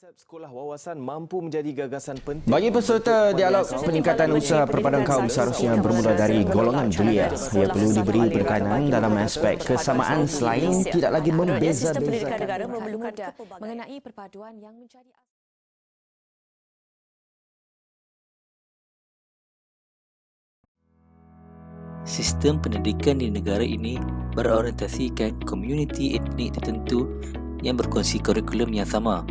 Konsep sekolah wawasan mampu menjadi gagasan penting bagi peserta dialog peningkatan usaha perpaduan kaum seharusnya bermula dari golongan belia. Ia perlu diberi penekanan dalam aspek kesamaan selain tidak lagi Sistem pendidikan negara membeza-bezakan. memerlukan mengenai perpaduan yang mencari Sistem pendidikan di negara ini berorientasikan komuniti etnik tertentu yang berkongsi kurikulum yang sama.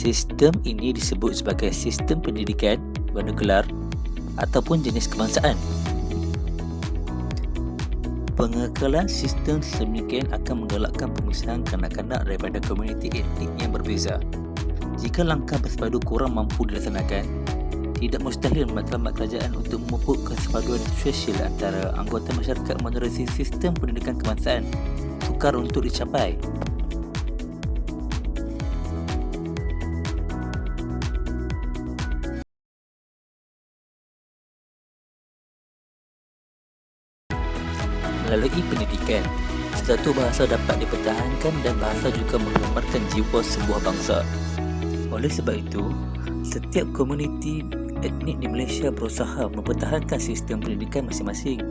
Sistem ini disebut sebagai sistem pendidikan vernakular ataupun jenis kebangsaan. Pengekalan sistem sedemikian akan menggalakkan pemisahan kanak-kanak daripada komuniti etnik yang berbeza. Jika langkah bersepadu kurang mampu dilaksanakan, tidak mustahil matlamat kerajaan untuk memupuk kesepaduan sosial antara anggota masyarakat menerusi sistem pendidikan kebangsaan sukar untuk dicapai. Melalui pendidikan, satu bahasa dapat dipertahankan dan bahasa juga menggambarkan jiwa sebuah bangsa. Oleh sebab itu, setiap komuniti etnik di Malaysia berusaha mempertahankan sistem pendidikan masing-masing.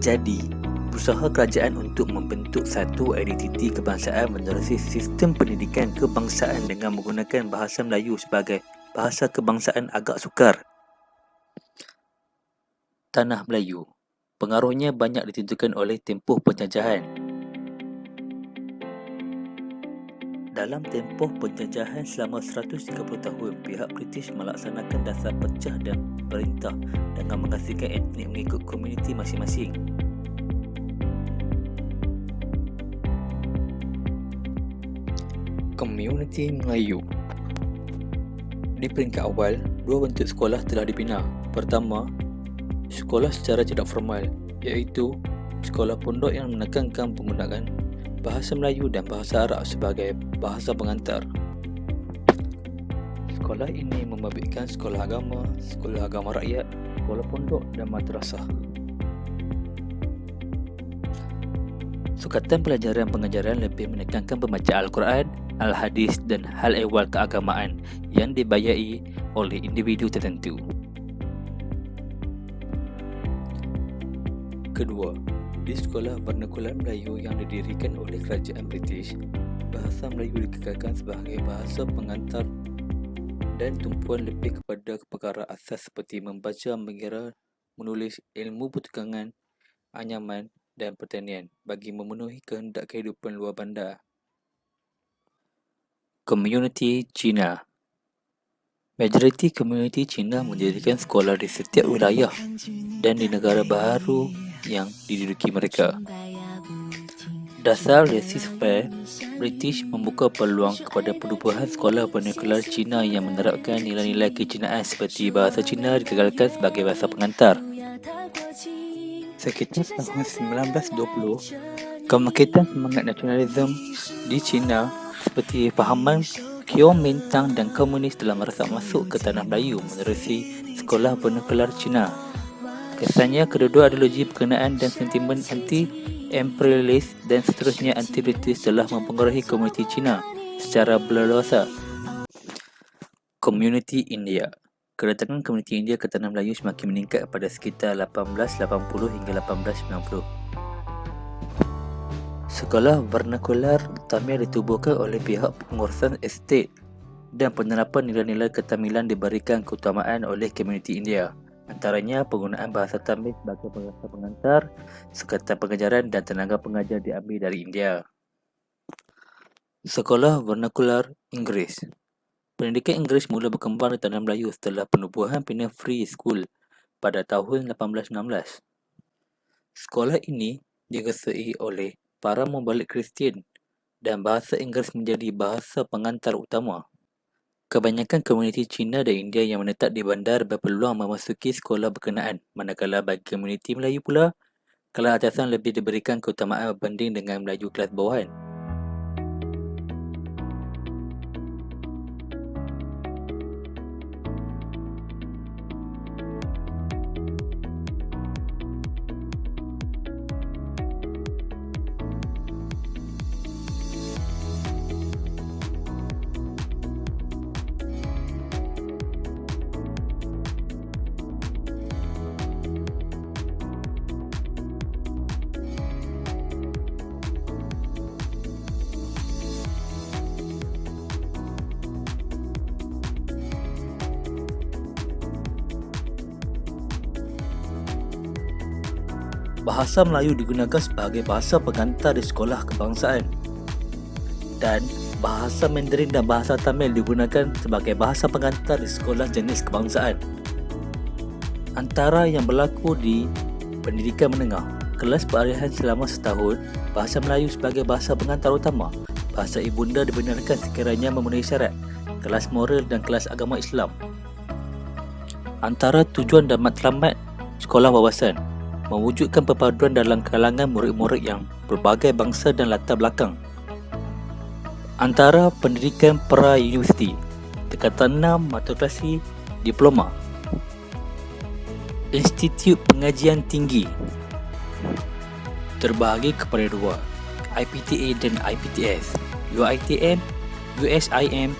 Jadi, berusaha kerajaan untuk membentuk satu identiti kebangsaan menerusi sistem pendidikan kebangsaan dengan menggunakan bahasa Melayu sebagai bahasa kebangsaan agak sukar. Tanah Melayu, pengaruhnya banyak ditentukan oleh tempoh penjajahan. Dalam tempoh penjajahan selama 130 tahun, pihak British melaksanakan dasar pecah dan perintah dengan mengasingkan etnik mengikut komuniti masing-masing. Komuniti Melayu. Di peringkat awal, dua bentuk sekolah telah dibina. Pertama, sekolah secara tidak formal, iaitu sekolah pondok yang menekankan penggunaan bahasa Melayu dan bahasa Arab sebagai bahasa pengantar. Sekolah ini membabitkan sekolah agama rakyat, sekolah pondok dan madrasah. Sukatan pelajaran pengajaran lebih menekankan pembacaan Al-Quran, Al-Hadis dan hal ehwal keagamaan yang dibayai oleh individu tertentu. Kedua, di sekolah vernakular Melayu yang didirikan oleh kerajaan British, bahasa Melayu dikekalkan sebagai bahasa pengantar dan tumpuan lebih kepada perkara asas seperti membaca, mengira, menulis, ilmu pertukangan, anyaman dan pertanian bagi memenuhi kehendak kehidupan luar bandar. Komuniti Cina. Majoriti komuniti Cina mendirikan sekolah di setiap wilayah dan di negara baru yang diduduki mereka. Dasar laissez-faire British membuka peluang kepada perubahan sekolah vernakular Cina yang menerapkan nilai-nilai kecinaan seperti bahasa Cina dikekalkan sebagai bahasa pengantar. Sekitar tahun 1920, kebangkitan semangat nasionalisme di Cina seperti fahaman Kuomintang dan komunis telah merasuk masuk ke tanah Melayu menerusi sekolah vernakular Cina. Kesannya, kedua-dua ideologi berkenaan dan sentimen anti-imperialis dan seterusnya anti-British telah mempengaruhi komuniti Cina secara berleluasa. Komuniti India. Kedatangan komuniti India ke tanah Melayu semakin meningkat pada sekitar 1880 hingga 1890. Sekolah vernakular Tamil ditubuhkan oleh pihak pengurusan estet dan penerapan nilai-nilai ketamilan diberikan keutamaan oleh komuniti India. Antaranya penggunaan bahasa Tamil sebagai bahasa pengantar, sukatan pengajaran dan tenaga pengajar diambil dari India. Sekolah vernakular Inggeris. Pendidikan Inggeris mula berkembang di tanah Melayu setelah penubuhan Pioneer Free School pada tahun 1816. Sekolah ini diresui oleh para membalik Kristian dan bahasa Inggeris menjadi bahasa pengantar utama. Kebanyakan komuniti Cina dan India yang menetap di bandar berpeluang memasuki sekolah berkenaan, manakala bagi komuniti Melayu pula, kelas atasan lebih diberikan keutamaan berbanding dengan Melayu kelas bawahan. bahasa Melayu digunakan sebagai bahasa pengantar di sekolah kebangsaan dan bahasa Mandarin dan bahasa Tamil digunakan sebagai bahasa pengantar di sekolah jenis kebangsaan. Antara yang berlaku di pendidikan menengah, kelas peralihan selama setahun, bahasa Melayu sebagai bahasa pengantar utama, bahasa ibunda dibenarkan sekiranya memenuhi syarat, kelas moral dan kelas agama Islam. Antara tujuan dan matlamat sekolah wawasan, mewujudkan perpaduan dalam kalangan murid-murid yang berbagai bangsa dan latar belakang. Antara pendidikan pra-universiti, tingkatan 6, matrikulasi, diploma. Institut Pengajian Tinggi terbahagi kepada dua, IPTA dan IPTS. UiTM, USIM,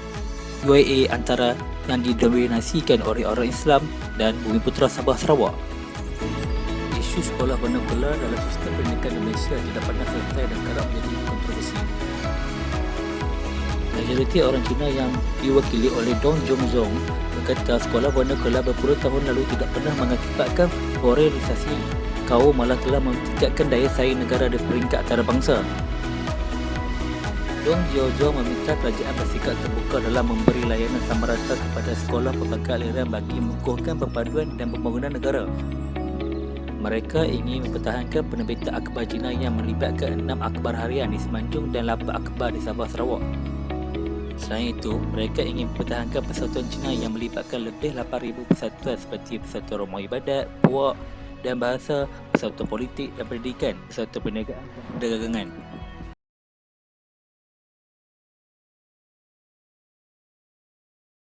UIA antara yang didominasikan oleh orang Islam dan Bumiputera Sabah Sarawak. Isu sekolah vernakular dalam sistem pendidikan Malaysia tidak pernah selesai dan kerap menjadi kontroversi. Majoriti orang Cina yang diwakili oleh Dong Zhongzong berkata sekolah vernakular berpuluh tahun lalu tidak pernah mengakibatkan polarisasi kaum, malah telah meningkatkan daya saing negara di peringkat antarabangsa. Dong Zhongzong meminta kerajaan bersikap terbuka dalam memberi layanan sama rata kepada sekolah pelbagai aliran bagi mengukuhkan perpaduan dan pembangunan negara. Mereka ingin mempertahankan penerbitan akhbar Cina yang melibatkan 6 akhbar harian di Semenanjung dan 8 akhbar di Sabah Sarawak. Selain itu, mereka ingin mempertahankan persatuan Cina yang melibatkan lebih 8,000 persatuan seperti Persatuan Rumah Ibadat, Puak dan Bahasa, Persatuan Politik dan Pendidikan, Persatuan Perniagaan dan Perdagangan.